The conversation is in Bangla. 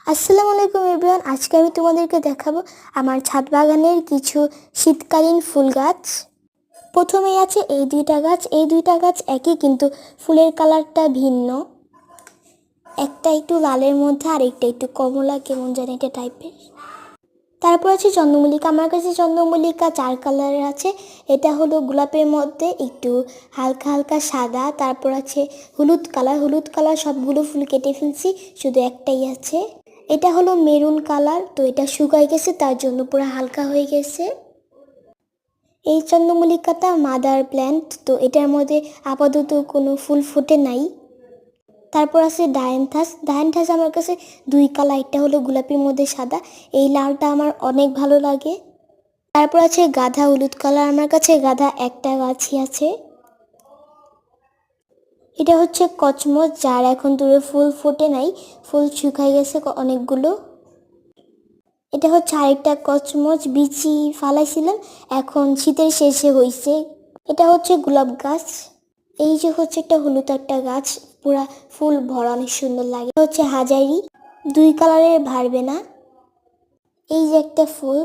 আসসালামু আলাইকুম এভরিওয়ান। আজকে আমি তোমাদেরকে দেখাবো আমার ছাদ বাগানের কিছু শীতকালীন ফুল গাছ। প্রথমেই আছে এই দুইটা গাছ একই, কিন্তু ফুলের কালারটা ভিন্ন। একটা একটু লালের মধ্যে আর একটা একটু কমলা কেমন জানি একটা টাইপের। তারপর আছে চন্দ্রমল্লিকা। আমার কাছে চন্দ্রমল্লিকা 4 কালারের আছে। এটা হলো গোলাপের মধ্যে একটু হালকা হালকা সাদা। তারপর আছে হলুদ কালার সবগুলো ফুল কেটে ফেলছি, শুধু একটাই আছে। এটা হলো মেরুন কালার, তো এটা শুকায় গেছে, তার জন্য পুরো হালকা হয়ে গেছে। এই চন্দ্রমল্লিকাটা মাদার প্ল্যান্ট, তো এটার মধ্যে আপাতত কোনো ফুল ফুটে নাই। তারপর আছে ডায়ান্থাস আমার কাছে 2 কালার, একটা হলো গোলাপির মধ্যে সাদা, এই লালটা আমার অনেক ভালো লাগে। তারপর আছে গাঁদা হলুদ কালার, আমার কাছে গাঁদা একটা গাছই আছে। এটা হচ্ছে কচমচ, যার এখন দূরে ফুল ফোটে নাই, ফুল শুকায় গেছে অনেকগুলো। এটা হচ্ছে আরেকটা কচমচ, বিচি ফালাইছিলাম, এখন শীতের শেষে হয়েছে। এটা হচ্ছে গোলাপ গাছ। এই যে হচ্ছে একটা হলুদ একটা গাছ, পুরা ফুল ভরা, অনেক সুন্দর লাগে। হচ্ছে হাজারি, 2 কালারের ভারবে না। এই যে একটা ফুল,